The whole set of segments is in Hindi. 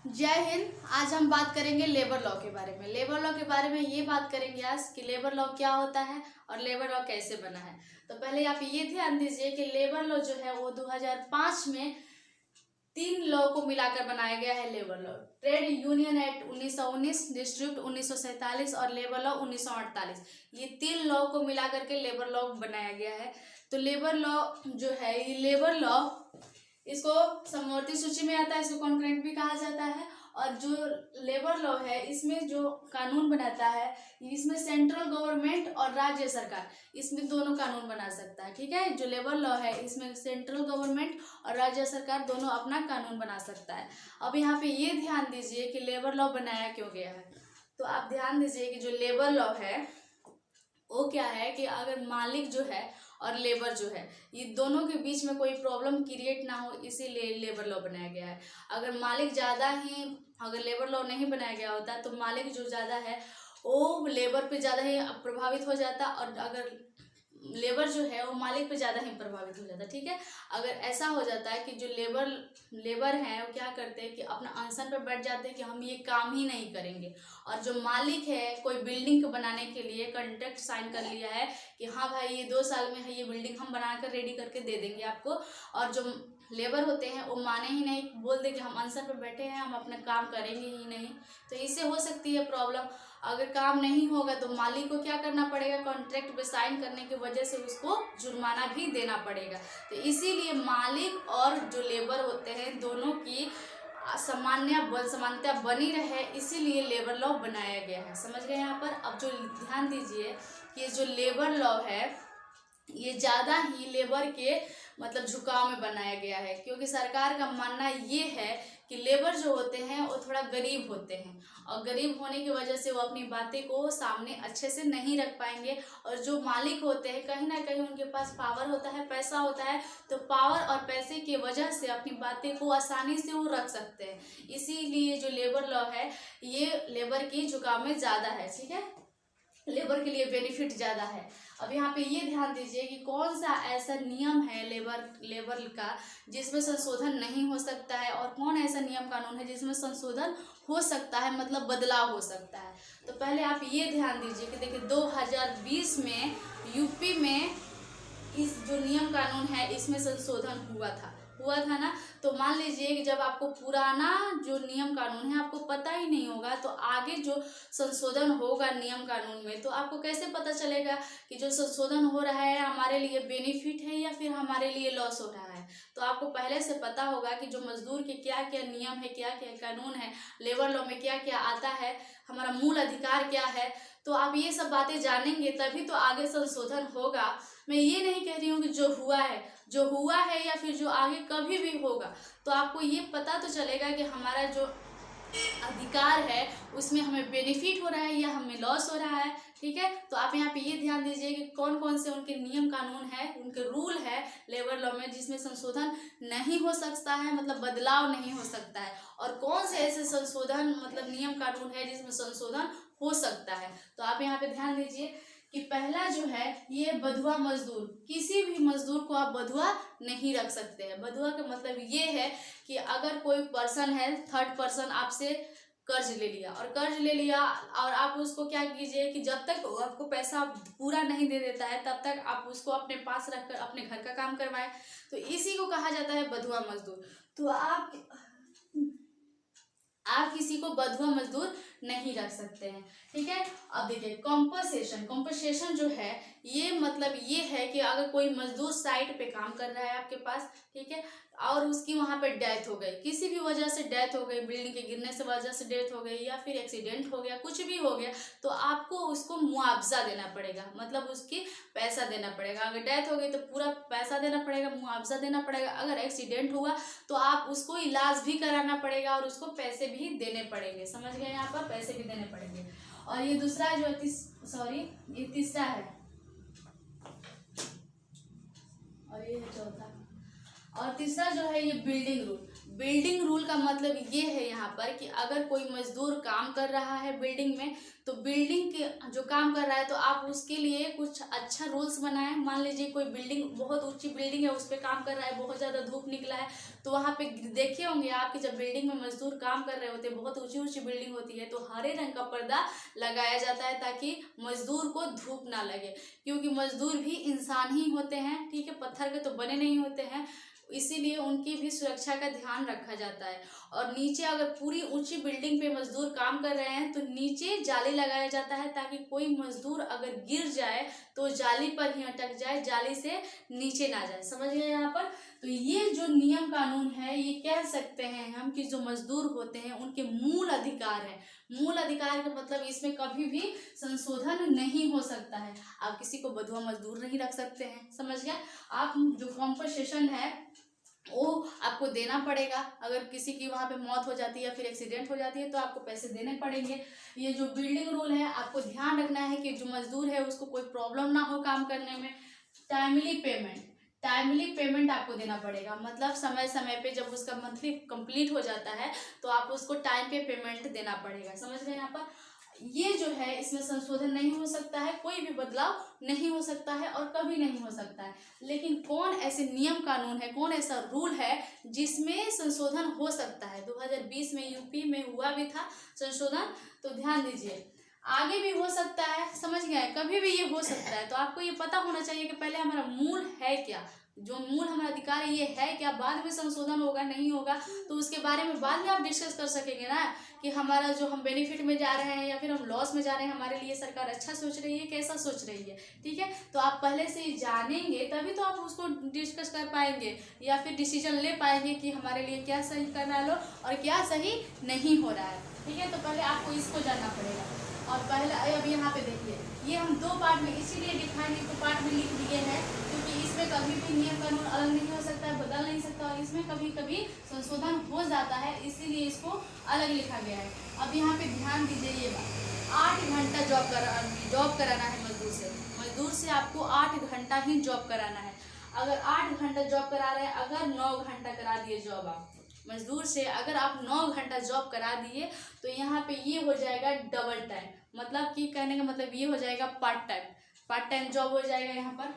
जय हिंद। आज हम बात करेंगे लेबर लॉ के बारे में। लेबर लॉ के बारे में ये बात करेंगे आज कि लेबर लॉ क्या होता है और लेबर लॉ कैसे बना है। तो पहले आप ये ध्यान दीजिए कि लेबर लॉ जो है वो 2005 में 3 लॉ को मिलाकर बनाया गया है। Labour law, trade union act 1919, district 1947 और लेबर लॉ 1948, ये 3 लॉ को मिलाकर के लेबर लॉ बनाया गया है। तो लेबर लॉ जो है, ये लेबर लॉ इसको समवर्ती सूची में आता है, इसको कॉन्करेंट भी कहा जाता है। और जो लेबर लॉ है इसमें जो कानून बनाता है, इसमें सेंट्रल गवर्नमेंट और राज्य सरकार, इसमें दोनों कानून बना सकता है। ठीक है, जो लेबर लॉ है इसमें सेंट्रल गवर्नमेंट और राज्य सरकार दोनों अपना कानून बना सकता है। अब यहाँ पे ये ध्यान दीजिए कि लेबर लॉ बनाया क्यों गया है। तो आप ध्यान दीजिए कि जो लेबर लॉ है वो क्या है कि अगर मालिक जो है और लेबर जो है, ये दोनों के बीच में कोई प्रॉब्लम क्रिएट ना हो, इसीलिए लेबर लॉ बनाया गया है। अगर मालिक ज़्यादा ही, अगर लेबर लॉ नहीं बनाया गया होता तो मालिक जो ज़्यादा है वो लेबर पे ज़्यादा ही प्रभावित हो जाता, और अगर लेबर जो है वो मालिक पे ज़्यादा ही प्रभावित हो जाता। ठीक है, अगर ऐसा हो जाता है कि जो लेबर हैं वो क्या करते हैं कि अपना अनशन पे बैठ जाते हैं कि हम ये काम ही नहीं करेंगे, और जो मालिक है कोई बिल्डिंग बनाने के लिए कॉन्ट्रैक्ट साइन कर लिया है कि हाँ भाई ये 2 साल में है ये बिल्डिंग हम बनाकर रेडी करके दे देंगे आपको, और जो लेबर होते हैं वो माने ही नहीं, बोल दे कि हम अनशन पे बैठे हैं, हम अपना काम करेंगे ही नहीं। तो इससे हो सकती है प्रॉब्लम। अगर काम नहीं होगा तो मालिक को क्या करना पड़ेगा, कॉन्ट्रैक्ट पे साइन करने की वजह से उसको जुर्माना भी देना पड़ेगा। तो इसीलिए मालिक और जो लेबर होते हैं दोनों की समानता बनी रहे, इसीलिए लेबर लॉ बनाया गया है। समझ गए यहाँ पर। अब जो ध्यान दीजिए कि जो लेबर लॉ है ये ज़्यादा ही लेबर के मतलब झुकाव में बनाया गया है, क्योंकि सरकार का मानना ये है कि लेबर जो होते हैं वो थोड़ा गरीब होते हैं, और गरीब होने की वजह से वो अपनी बातें को सामने अच्छे से नहीं रख पाएंगे। और जो मालिक होते हैं कहीं ना कहीं उनके पास पावर होता है, पैसा होता है, तो पावर और पैसे की वजह से अपनी बातें को आसानी से वो रख सकते हैं। इसीलिए जो लेबर लॉ है ये लेबर की झुकाव में ज़्यादा है। ठीक है, लेबर के लिए बेनिफिट ज़्यादा है। अब यहाँ पे ये ध्यान दीजिए कि कौन सा ऐसा नियम है लेबर का जिसमें संशोधन नहीं हो सकता है, और कौन ऐसा नियम कानून है जिसमें संशोधन हो सकता है, मतलब बदलाव हो सकता है। तो पहले आप ये ध्यान दीजिए कि देखिए 2020 में यूपी में इस जो नियम कानून है इसमें संशोधन हुआ था ना। तो मान लीजिए कि जब आपको पुराना जो नियम कानून है आपको पता ही नहीं होगा, तो आगे जो संशोधन होगा नियम कानून में तो आपको कैसे पता चलेगा कि जो संशोधन हो रहा है हमारे लिए बेनिफिट है या फिर हमारे लिए लॉस हो रहा है। तो आपको पहले से पता होगा कि जो मजदूर के क्या क्या नियम है, क्या क्या कानून है, लेबर लॉ में क्या क्या आता है, हमारा मूल अधिकार क्या है। तो आप ये सब बातें जानेंगे तभी तो आगे संशोधन होगा। मैं ये नहीं कह रही हूँ कि जो हुआ है या फिर जो आगे कभी भी होगा, तो आपको ये पता तो चलेगा कि हमारा जो अधिकार है उसमें हमें बेनिफिट हो रहा है या हमें लॉस हो रहा है। ठीक है, तो आप यहाँ पे ये ध्यान दीजिए कि कौन कौन से उनके नियम कानून है, उनके रूल है लेबर लॉ में जिसमें संशोधन नहीं हो सकता है, मतलब बदलाव नहीं हो सकता है, और कौन से ऐसे संशोधन मतलब नियम कानून है जिसमें संशोधन हो सकता है। तो आप यहाँ पे ध्यान दीजिए कि पहला जो है ये बंधुआ मजदूर, किसी भी मजदूर को आप बंधुआ नहीं रख सकते हैं। बंधुआ का मतलब ये है कि अगर कोई पर्सन है, थर्ड पर्सन आपसे कर्ज ले लिया और आप उसको क्या कीजिए कि जब तक आपको पैसा पूरा नहीं दे देता है तब तक आप उसको अपने पास रखकर अपने घर का काम करवाएं, तो इसी को कहा जाता है बंधुआ मजदूर। तो आप किसी को बंधुआ मजदूर नहीं रख सकते हैं। ठीक है, अब देखिए कॉम्पनसेशन जो है ये मतलब ये है कि अगर कोई मजदूर साइट पे काम कर रहा है आपके पास, ठीक है, और उसकी वहां पे डेथ हो गई, किसी भी वजह से डेथ हो गई, बिल्डिंग के गिरने से वजह से डेथ हो गई या फिर एक्सीडेंट हो गया, कुछ भी हो गया, तो आपको उसको मुआवजा देना पड़ेगा, मतलब उसकी पैसा देना पड़ेगा। अगर डेथ हो गई तो पूरा पैसा देना पड़ेगा, मुआवजा देना पड़ेगा। अगर एक्सीडेंट हुआ तो आप उसको इलाज भी कराना पड़ेगा और उसको पैसे भी देने पड़ेंगे। समझ गए, यहाँ पर पैसे भी देने पड़ेंगे। और ये दूसरा जो ये तीसरा है, और ये चौथा, और तीसरा जो है ये बिल्डिंग रूल। बिल्डिंग रूल का मतलब ये है यहाँ पर कि अगर कोई मजदूर काम कर रहा है बिल्डिंग में, तो बिल्डिंग के जो काम कर रहा है तो आप उसके लिए कुछ अच्छा रूल्स बनाएं। मान लीजिए कोई बिल्डिंग, बहुत ऊंची बिल्डिंग है, उस पर काम कर रहा है, बहुत ज़्यादा धूप निकला है, तो वहाँ पे देखे होंगे आप कि जब बिल्डिंग में मजदूर काम कर रहे होते हैं, बहुत ऊंची ऊंची बिल्डिंग होती है, तो हरे रंग का पर्दा लगाया जाता है ताकि मजदूर को धूप ना लगे, क्योंकि मजदूर भी इंसान ही होते हैं, ठीक है, पत्थर के तो बने नहीं होते हैं, इसीलिए उनकी भी सुरक्षा का ध्यान रखा जाता है। और नीचे अगर पूरी ऊंची बिल्डिंग पे मजदूर काम कर रहे हैं तो नीचे जाली लगाया जाता है ताकि कोई मजदूर अगर गिर जाए तो जाली पर ही अटक जाए, जाली से नीचे ना जाए। समझ गए यहाँ पर? तो ये जो नियम कानून है, ये कह सकते हैं हम कि जो मजदूर होते हैं उनके मूल अधिकार है। मूल अधिकार का मतलब इसमें कभी भी संशोधन नहीं हो सकता है। आप किसी को बंधुआ मजदूर नहीं रख सकते हैं, समझ गए? आप जो कॉम्पनसेशन है वो आपको देना पड़ेगा। अगर किसी की वहाँ पे मौत हो जाती है या फिर एक्सीडेंट हो जाती है तो आपको पैसे देने पड़ेंगे। ये जो बिल्डिंग रूल है, आपको ध्यान रखना है कि जो मजदूर है उसको कोई प्रॉब्लम ना हो काम करने में। टाइमली पेमेंट आपको देना पड़ेगा, मतलब समय समय पे जब उसका मंथली कंप्लीट हो जाता है तो आप उसको टाइम पे पेमेंट देना पड़ेगा। समझ रहे हैं? यहाँ पर ये जो है इसमें संशोधन नहीं हो सकता है, कोई भी बदलाव नहीं हो सकता है और कभी नहीं हो सकता है। लेकिन कौन ऐसे नियम कानून है, कौन ऐसा रूल है जिसमें संशोधन हो सकता है? 2020 में यूपी में हुआ भी था संशोधन, तो ध्यान दीजिए। आगे भी हो सकता है, समझ गए? कभी भी ये हो सकता है। तो आपको ये पता होना चाहिए कि पहले हमारा मूल है क्या, जो मूल हमारा अधिकार है ये है क्या, बाद में संशोधन होगा नहीं होगा तो उसके बारे में बाद में आप डिस्कस कर सकेंगे ना, कि हमारा जो हम बेनिफिट में जा रहे हैं या फिर हम लॉस में जा रहे हैं, हमारे लिए सरकार अच्छा सोच रही है कैसा सोच रही है, ठीक है? तो आप पहले से ही जानेंगे तभी तो आप उसको डिस्कस कर पाएंगे या फिर डिसीजन ले पाएंगे कि हमारे लिए क्या सही करना लो और क्या सही नहीं हो रहा है, ठीक है? तो पहले आपको इसको जानना पड़ेगा। और पहले अब यहाँ पे देखिए, ये हम 2 पार्ट में इसीलिए डिफाइन 2 पार्ट में लिख दिए हैं क्योंकि इसमें कभी भी नियम कानून अलग नहीं हो सकता है, बदल नहीं सकता, और इसमें कभी कभी संशोधन हो जाता है, इसीलिए इसको अलग लिखा गया है। अब यहाँ पे ध्यान दीजिए ये बात, 8 घंटा जॉब कराना है मजदूर से आपको 8 घंटा ही जॉब कराना है। अगर 8 घंटा जॉब करा रहे हैं, अगर 9 घंटा करा दिए जॉब आप मजदूर से, अगर आप 9 घंटा जॉब करा दिए तो यहाँ पे ये हो जाएगा डबल टाइम, मतलब कि कहने का मतलब ये हो जाएगा पार्ट टाइम जॉब हो जाएगा। यहाँ पर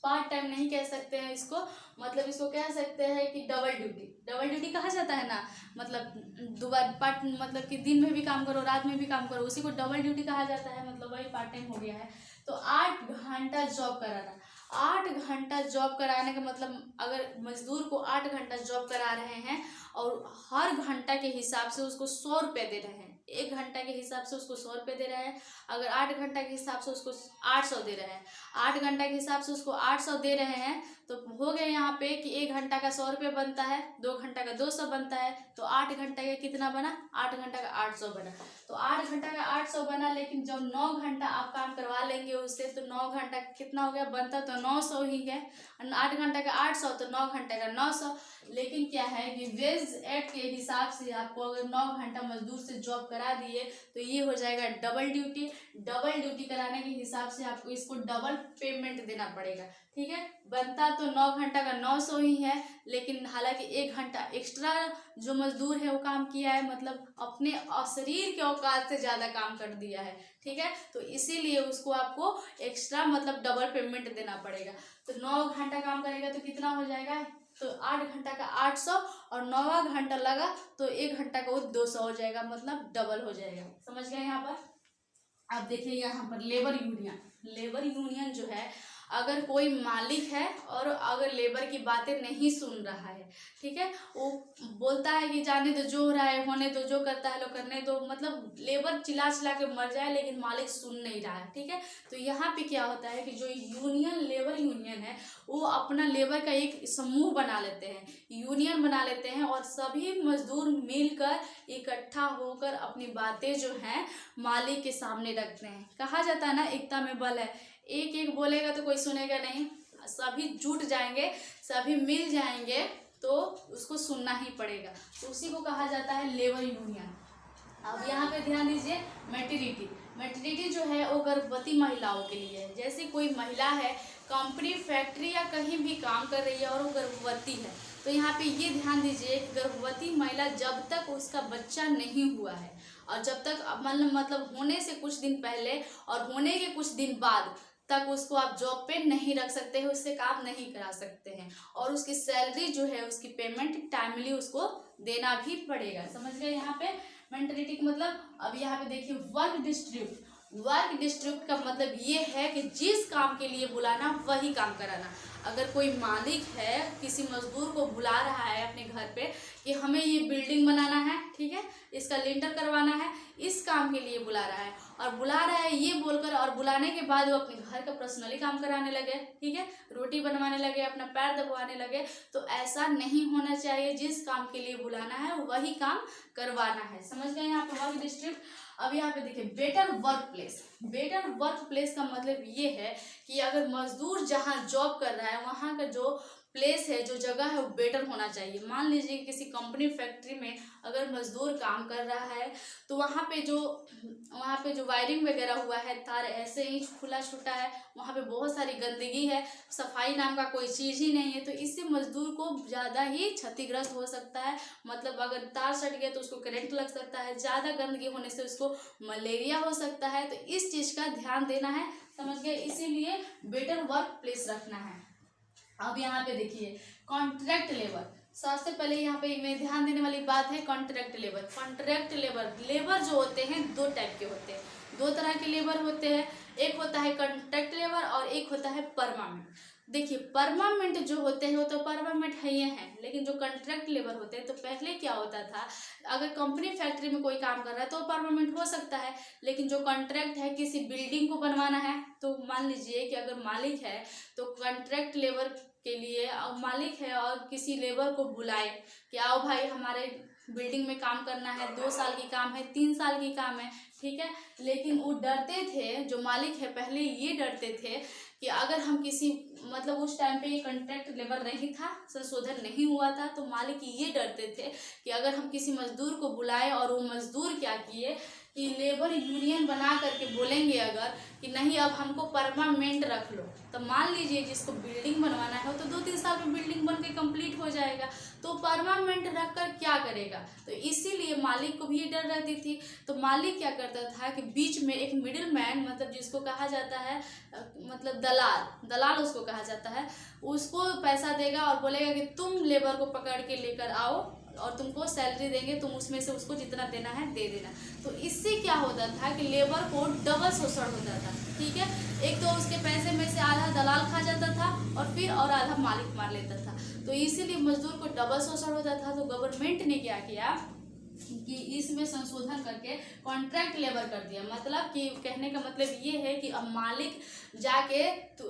पार्ट टाइम नहीं कह सकते हैं इसको, मतलब इसको कह सकते हैं कि डबल ड्यूटी कहा जाता है ना, मतलब दोबारा पार्ट, मतलब कि दिन में भी काम करो रात में भी काम करो, उसी को डबल ड्यूटी कहा जाता है, मतलब वही पार्ट टाइम हो गया है। तो 8 घंटा जॉब कराना, 8 घंटा जॉब कराने का मतलब अगर मजदूर को 8 घंटा जॉब करा रहे हैं और हर घंटा के हिसाब से उसको 100 रुपये दे रहे हैं, 1 घंटा के हिसाब से उसको 100 रुपये दे रहे हैं, अगर 8 घंटा के हिसाब से उसको 800 दे रहे हैं, 8 घंटा के हिसाब से उसको 800 दे रहे हैं, तो हो गया यहाँ पे कि 1 घंटा का 100 रुपये बनता है, 2 घंटा का 200 बनता है, तो 8 घंटा का कितना बना? 8 घंटा का 800 बना। तो 8 घंटा का 800 बना, लेकिन जब 9 घंटा आप काम करवा लेंगे उससे तो 9 घंटा कितना हो गया? बनता तो 900 ही है, 8 घंटा का 800 तो 9 घंटे का 900। लेकिन क्या है कि वेज एक्ट के हिसाब से आपको अगर 9 घंटा मजदूर से जॉब करा दिए तो ये हो जाएगा डबल ड्यूटी कराने के हिसाब से आपको इसको डबल पेमेंट देना पड़ेगा, ठीक है? बनता तो 9 घंटा का 900 ही है, लेकिन हालांकि 1 घंटा एक्स्ट्रा जो मजदूर है वो काम किया है, मतलब अपने शरीर के औकात से ज़्यादा काम कर दिया है, ठीक है? तो इसीलिए उसको आपको एक्स्ट्रा मतलब डबल पेमेंट देना पड़ेगा। तो 9 घंटा काम करेगा तो कितना हो जाएगा? तो 8 घंटा का 800 और 9वां घंटा लगा तो 1 घंटा का वो 200 हो जाएगा, मतलब डबल हो जाएगा। समझ गए यहाँ पर? अब देखिए यहाँ पर लेबर यूनियन जो है, अगर कोई मालिक है और अगर लेबर की बातें नहीं सुन रहा है, ठीक है, वो बोलता है कि जाने दो जो हो रहा है होने दो, जो करता है लो करने दो, मतलब लेबर चिल्ला के मर जाए लेकिन मालिक सुन नहीं रहा है, ठीक है? तो यहाँ पे क्या होता है कि जो लेबर यूनियन है वो अपना लेबर का एक समूह बना लेते हैं, यूनियन बना लेते हैं और सभी मजदूर मिलकर इकट्ठा होकर अपनी बातें जो हैं मालिक के सामने रखते हैं। कहा जाता है ना, एकता में बल है, एक बोलेगा तो कोई सुनेगा नहीं, सभी जुट जाएंगे, सभी मिल जाएंगे तो उसको सुनना ही पड़ेगा, तो उसी को कहा जाता है लेबर यूनियन। अब यहाँ पे ध्यान दीजिए, मैटरनिटी जो है वो गर्भवती महिलाओं के लिए है। जैसे कोई महिला है, कंपनी फैक्ट्री या कहीं भी काम कर रही है और वो गर्भवती है, तो यहाँ पे ये ध्यान दीजिए कि गर्भवती महिला जब तक उसका बच्चा नहीं हुआ है और जब तक मतलब होने से कुछ दिन पहले और होने के कुछ दिन बाद तक उसको आप जॉब पे नहीं रख सकते हैं, उससे काम नहीं करा सकते हैं, और उसकी सैलरी जो है उसकी पेमेंट टाइमली उसको देना भी पड़ेगा। समझ गए यहाँ पे मेंटलिटी का मतलब। अब यहाँ पे देखिए वर्क डिस्ट्रीब्यूट। वर्क डिस्ट्रीब्यूट का मतलब ये है कि जिस काम के लिए बुलाना वही काम कराना। अगर कोई मालिक है किसी मजदूर को बुला रहा है अपने घर पे कि हमें ये बिल्डिंग बनाना है, ठीक है, इसका लिंटर करवाना है, इस काम के लिए बुला रहा है, और बुला रहा है ये बोलकर, और बुलाने के बाद वो अपने घर का पर्सनली काम कराने लगे, ठीक है, रोटी बनवाने लगे, अपना पैर दबवाने लगे, तो ऐसा नहीं होना चाहिए। जिस काम के लिए बुलाना है वही काम करवाना है। समझ गए यहाँ पे वर्क डिस्ट्रिक्ट। अब यहाँ पे देखिए better work place. Better work place का मतलब ये है कि अगर मजदूर जहाँ जॉब कर रहा है वहाँ का जो प्लेस है, जो जगह है, वो बेटर होना चाहिए। मान लीजिए किसी कंपनी फैक्ट्री में अगर मजदूर काम कर रहा है तो वहाँ पे जो वायरिंग वगैरह हुआ है, तार ऐसे ही खुला छूटा है, वहाँ पे बहुत सारी गंदगी है, सफाई नाम का कोई चीज़ ही नहीं है, तो इससे मजदूर को ज़्यादा ही क्षतिग्रस्त हो सकता है। मतलब अगर तार सट गया तो उसको करंट लग सकता है, ज़्यादा गंदगी होने से उसको मलेरिया हो सकता है, तो इस चीज़ का ध्यान देना है। समझ गए, इसीलिए बेटर वर्क प्लेस रखना है। अब यहाँ पे देखिए कॉन्ट्रैक्ट लेबर। सबसे पहले यहाँ पे मैं ध्यान देने वाली बात है कॉन्ट्रैक्ट लेबर। कॉन्ट्रैक्ट लेबर जो होते हैं दो टाइप के होते हैं, दो तरह के लेबर होते हैं। एक होता है कॉन्ट्रैक्ट लेबर और एक होता है परमानेंट। देखिए परमानेंट जो होते हैं वो तो परमानेंट है ही है, लेकिन जो कॉन्ट्रैक्ट लेबर होते हैं तो पहले क्या होता था, अगर कंपनी फैक्ट्री में कोई काम कर रहा है तो परमानेंट हो सकता है, लेकिन जो कॉन्ट्रैक्ट है किसी बिल्डिंग को बनवाना है, तो मान लीजिए कि अगर मालिक है तो कॉन्ट्रैक्ट लेबर के लिए मालिक है और किसी लेबर को बुलाए कि आओ भाई हमारे बिल्डिंग में काम करना है, 2 साल की काम है, 3 साल की काम है, ठीक है। लेकिन वो डरते थे, जो मालिक है पहले ये डरते थे कि अगर हम किसी मतलब उस टाइम पे ये कॉन्ट्रैक्ट लेबर नहीं था, संशोधन नहीं हुआ था, तो मालिक ये डरते थे कि अगर हम किसी मजदूर को बुलाएं और वो मजदूर क्या किए कि लेबर यूनियन बना करके बोलेंगे अगर कि नहीं अब हमको परमानेंट रख लो, तो मान लीजिए जिसको बिल्डिंग बनवाना है तो 2-3 साल में बिल्डिंग बन के कंप्लीट हो जाएगा, तो परमानेंट रखकर क्या करेगा। तो इसीलिए मालिक को भी ये डर रहती थी। तो मालिक क्या करता था कि बीच में एक मिडिल मैन, मतलब जिसको कहा जाता है मतलब दलाल उसको कहा जाता है, उसको पैसा देगा और बोलेगा कि तुम लेबर को पकड़ के लेकर आओ और तुमको सैलरी देंगे, तुम उसमें से उसको जितना देना है दे देना। तो इससे क्या होता था कि लेबर को डबल शोषण होता था, ठीक है। एक तो उसके पैसे में से आधा दलाल खा जाता था और आधा मालिक मार लेता था, तो इसीलिए मजदूर को डबल शोषण होता था। तो गवर्नमेंट ने क्या किया कि इसमें संशोधन करके कॉन्ट्रैक्ट लेबर कर दिया। मतलब कि कहने का मतलब ये है कि अब मालिक जाके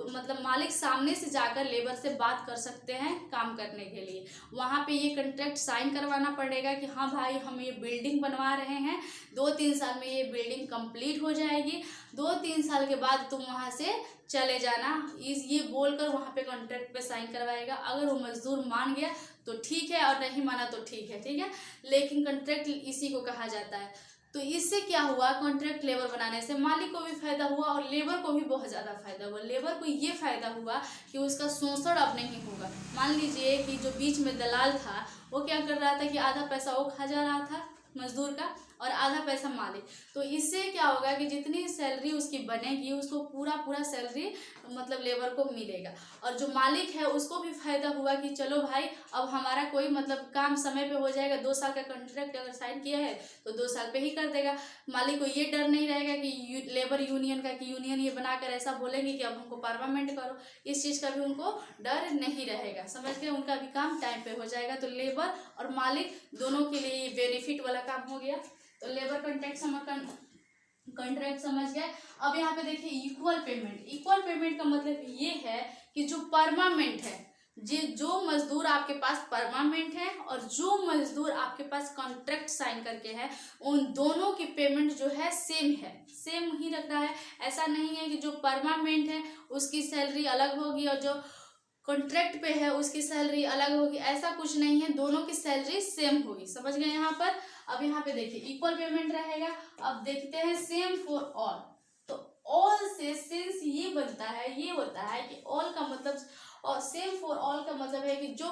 मतलब मालिक सामने से जाकर लेबर से बात कर सकते हैं काम करने के लिए। वहाँ पे ये कॉन्ट्रैक्ट साइन करवाना पड़ेगा कि हाँ भाई हम ये बिल्डिंग बनवा रहे हैं, 2-3 साल में ये बिल्डिंग कंप्लीट हो जाएगी, 2-3 साल के बाद तुम वहाँ से चले जाना, ये बोलकर वहाँ पे कॉन्ट्रैक्ट पे साइन करवाएगा। अगर वो मजदूर मान गया तो ठीक है और नहीं माना तो ठीक है, ठीक है। लेकिन कॉन्ट्रैक्ट इसी को कहा जाता है। तो इससे क्या हुआ, कॉन्ट्रैक्ट लेबर बनाने से मालिक को भी फायदा हुआ और लेबर को भी बहुत ज़्यादा फायदा हुआ। लेबर को ये फायदा हुआ कि उसका शोषण अब नहीं होगा। मान लीजिए कि जो बीच में दलाल था वो क्या कर रहा था कि आधा पैसा वो खा जा रहा था मजदूर का और आधा पैसा मालिक। तो इससे क्या होगा कि जितनी सैलरी उसकी बनेगी उसको पूरा सैलरी मतलब लेबर को मिलेगा, और जो मालिक है उसको भी फायदा हुआ कि चलो भाई अब हमारा कोई मतलब काम समय पे हो जाएगा। 2 साल का कॉन्ट्रैक्ट अगर साइन किया है तो 2 साल पे ही कर देगा। मालिक को ये डर नहीं रहेगा कि लेबर यूनियन का, कि यूनियन ये बनाकर ऐसा बोलेंगे कि अब हमको परमानेंट करो, इस चीज़ का भी उनको डर नहीं रहेगा। समझ गए, उनका भी काम टाइम पे हो जाएगा। तो लेबर और मालिक दोनों के लिए ये बेनिफिट वाला काम हो गया। तो लेबर कॉन्ट्रैक्ट समझ गए। अब यहाँ पे देखिए इक्वल पेमेंट। इक्वल पेमेंट का मतलब ये है कि जो परमानेंट है, जो मजदूर आपके पास परमानेंट है और जो मजदूर आपके पास कॉन्ट्रैक्ट साइन करके है, उन दोनों की पेमेंट जो है सेम ही रख रहा है। ऐसा नहीं है कि जो परमानेंट है उसकी सैलरी अलग होगी और जो कॉन्ट्रैक्ट पे है उसकी सैलरी अलग होगी, ऐसा कुछ नहीं है, दोनों की सैलरी सेम होगी। समझ गए यहाँ पर। अब यहाँ पे देखिए इक्वल पेमेंट रहेगा। अब देखते हैं सेम फॉर ऑल। तो ऑल से सेंस ये बनता है, ये होता है कि ऑल का मतलब, और सेम फॉर ऑल का मतलब है कि जो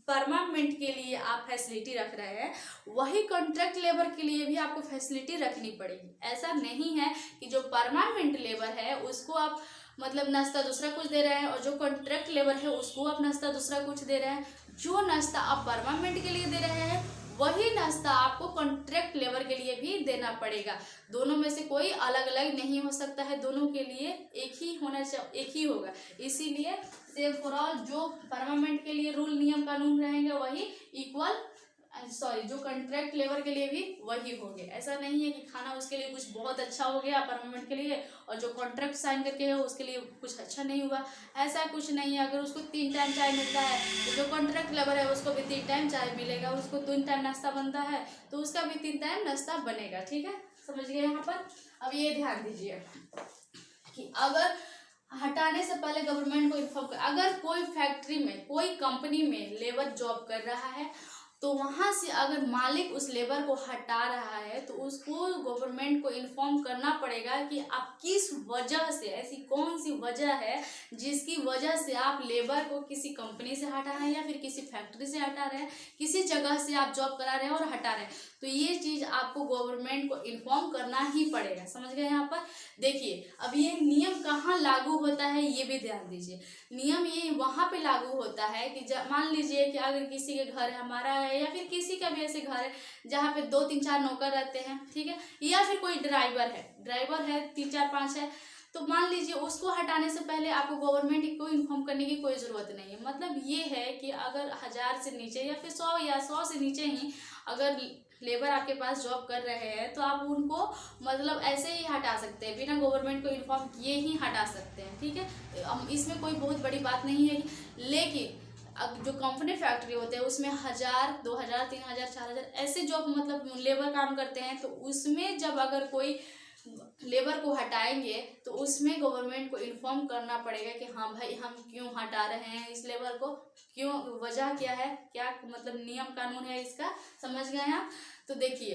परमानेंट के लिए आप फैसिलिटी रख रहे हैं, वही कॉन्ट्रैक्ट लेबर के लिए भी आपको फैसिलिटी रखनी पड़ेगी। ऐसा नहीं है कि जो परमानेंट लेबर है उसको आप मतलब नाश्ता दूसरा कुछ दे रहे हैं और जो कॉन्ट्रैक्ट लेबर है उसको आप नाश्ता दूसरा कुछ दे रहे हैं। जो नाश्ता आप परमानेंट के लिए दे रहे हैं वही नाश्ता आपको कॉन्ट्रैक्ट लेबर के लिए भी देना पड़ेगा। दोनों में से कोई अलग अलग नहीं हो सकता है, दोनों के लिए एक ही होना चाहिए, एक ही होगा। इसीलिए सेम फॉर ऑल जो परमानेंट के लिए रूल नियम कानून रहेंगे वही जो कॉन्ट्रैक्ट लेबर के लिए भी वही होंगे। ऐसा नहीं है कि खाना उसके लिए कुछ बहुत अच्छा हो गया परमानेंट के लिए और जो कॉन्ट्रैक्ट साइन करके है उसके लिए कुछ अच्छा नहीं हुआ, ऐसा कुछ नहीं है। अगर उसको 3 टाइम चाय मिलता है तो जो कॉन्ट्रैक्ट लेबर है उसको भी 3 टाइम चाय मिलेगा, उसको 3 टाइम नाश्ता बनता है तो उसका भी 3 टाइम नाश्ता बनेगा। ठीक है, समझ गए यहाँ पर। अब ये ध्यान दीजिए कि अगर हटाने से पहले गवर्नमेंट को इन्फॉर्म कर, अगर कोई फैक्ट्री में कोई कंपनी में लेबर जॉब कर रहा है तो वहाँ से अगर मालिक उस लेबर को हटा रहा है तो उसको गवर्नमेंट को इन्फॉर्म करना पड़ेगा कि आप किस वजह से, ऐसी कौन सी वजह है जिसकी वजह से आप लेबर को किसी कंपनी से हटा रहे हैं या फिर किसी फैक्ट्री से हटा रहे हैं, किसी जगह से आप जॉब करा रहे हैं और हटा रहे हैं। तो ये चीज़ आपको गवर्नमेंट को इन्फॉर्म करना ही पड़ेगा। समझ गए यहाँ पर। देखिए अब ये नियम कहाँ लागू होता है ये भी ध्यान दीजिए। नियम ये वहाँ पे लागू होता है कि मान लीजिए कि अगर किसी के घर हमारा है या फिर किसी का भी ऐसे घर है जहाँ पे 2 3 4 नौकर रहते हैं, ठीक है, या फिर कोई ड्राइवर है 3 4 5 है, तो मान लीजिए उसको हटाने से पहले आपको गवर्नमेंट को इन्फॉर्म करने की कोई ज़रूरत नहीं है। मतलब ये है कि अगर 1000 से नीचे या फिर 100 या 100 से नीचे ही अगर लेबर आपके पास जॉब कर रहे हैं तो आप उनको मतलब ऐसे ही हटा सकते हैं, बिना गवर्नमेंट को इन्फॉर्म किए ही हटा सकते हैं। ठीक है, इसमें कोई बहुत बड़ी बात नहीं है। लेकिन अब जो कंपनी फैक्ट्री होते हैं उसमें 1000 2000 3000 4000 ऐसे जॉब मतलब लेबर काम करते हैं, तो उसमें जब अगर कोई लेबर को हटाएंगे तो उसमें गवर्नमेंट को इन्फॉर्म करना पड़ेगा कि हाँ भाई हम क्यों हटा रहे हैं इस लेबर को, क्यों, वजह क्या है, क्या मतलब नियम कानून है इसका। समझ गए आप। तो देखिए,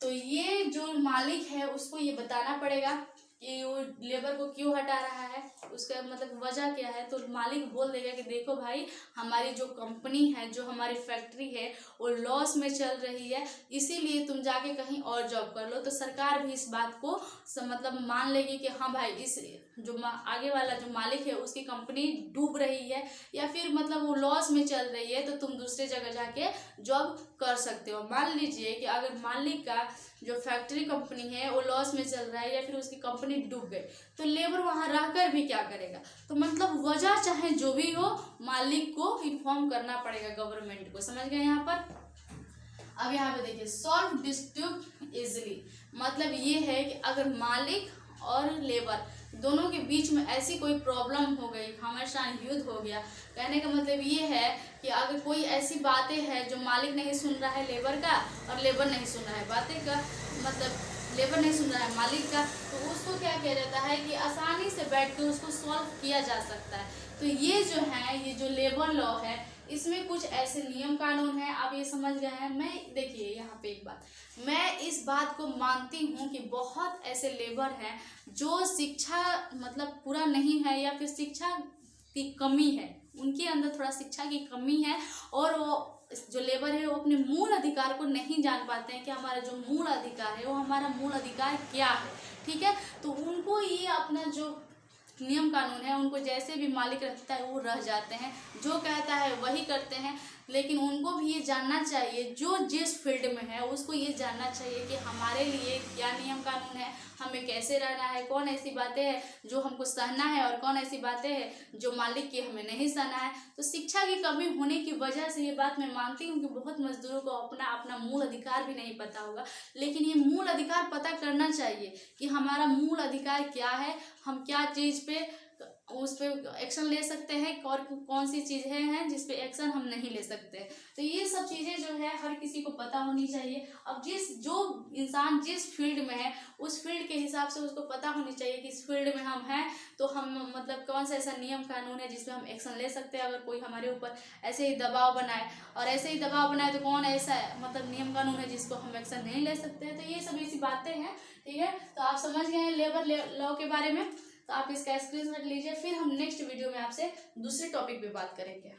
तो ये जो मालिक है उसको ये बताना पड़ेगा कि वो लेबर को क्यों हटा रहा है, उसका मतलब वजह क्या है। तो मालिक बोल देगा कि देखो भाई हमारी जो कंपनी है, जो हमारी फैक्ट्री है वो लॉस में चल रही है, इसीलिए तुम जाके कहीं और जॉब कर लो। तो सरकार भी इस बात को मतलब मान लेगी कि हाँ भाई इस जो आगे वाला जो मालिक है उसकी कंपनी डूब रही है या फिर मतलब वो लॉस में चल रही है, तो तुम दूसरे जगह जाके जॉब कर सकते हो। मान लीजिए कि अगर मालिक का जो फैक्ट्री कंपनी है वो लॉस में चल रहा है या फिर उसकी कंपनी डूब गई, तो लेबर वहाँ रहकर भी क्या करेगा। तो मतलब वजह चाहे जो भी हो मालिक को इन्फॉर्म करना पड़ेगा गवर्नमेंट को। समझ गए यहाँ पर। अब यहाँ पे देखिए सॉल्व डिस्प्यूट इजिली, मतलब ये है कि अगर मालिक और लेबर दोनों के बीच में ऐसी कोई प्रॉब्लम हो गई, हमेशा युद्ध हो गया, कहने का मतलब ये है कि अगर कोई ऐसी बातें हैं जो मालिक नहीं सुन रहा है लेबर का और लेबर नहीं सुन रहा है बातें का, मतलब लेबर नहीं सुन रहा है मालिक का, तो उसको क्या किया जाता है कि आसानी से बैठ के उसको सॉल्व किया जा सकता है। तो ये जो है, ये जो लेबर लॉ है इसमें कुछ ऐसे नियम कानून हैं, आप ये समझ गए हैं। मैं देखिए यहाँ पे एक बात, मैं इस बात को मानती हूँ कि बहुत ऐसे लेबर हैं जो शिक्षा मतलब पूरा नहीं है या फिर शिक्षा की कमी है, उनके अंदर थोड़ा शिक्षा की कमी है और वो जो लेबर है वो अपने मूल अधिकार को नहीं जान पाते हैं कि हमारा जो मूल अधिकार है वो हमारा मूल अधिकार क्या है। ठीक है, तो उनको ये अपना जो नियम कानून है उनको जैसे भी मालिक रखता है वो रह जाते हैं, जो कहता है वही करते हैं। लेकिन उनको भी ये जानना चाहिए, जो जिस फील्ड में है उसको ये जानना चाहिए कि हमारे लिए क्या नियम कानून है, हमें कैसे रहना है, कौन ऐसी बातें हैं जो हमको सहना है और कौन ऐसी बातें हैं जो मालिक की हमें नहीं सहना है। तो शिक्षा की कमी होने की वजह से ये बात मैं मानती हूँ कि बहुत मजदूरों को अपना अपना मूल अधिकार भी नहीं पता होगा। लेकिन ये मूल अधिकार पता करना चाहिए कि हमारा मूल अधिकार क्या है, हम क्या चीज़ पे उस पर एक्शन ले सकते हैं और कौन सी चीज़ें हैं जिस पे एक्शन हम नहीं ले सकते। तो ये सब चीज़ें जो है हर किसी को पता होनी चाहिए। अब जो इंसान जिस फील्ड में है उस फील्ड के हिसाब से उसको पता होनी चाहिए कि इस फील्ड में हम हैं तो हम मतलब कौन सा ऐसा नियम कानून है जिसमें हम एक्शन ले सकते हैं। अगर कोई हमारे ऊपर ऐसे ही दबाव बनाए और ऐसे ही दबाव बनाए तो कौन ऐसा मतलब नियम कानून है जिसको हम एक्शन नहीं ले सकते हैं। तो ये सब ऐसी बातें हैं। ठीक है, तो आप समझ गए हैं लेबर लॉ के बारे में, तो आप इसका स्क्रीनशॉट लीजिए। फिर हम नेक्स्ट वीडियो में आपसे दूसरे टॉपिक पे बात करेंगे।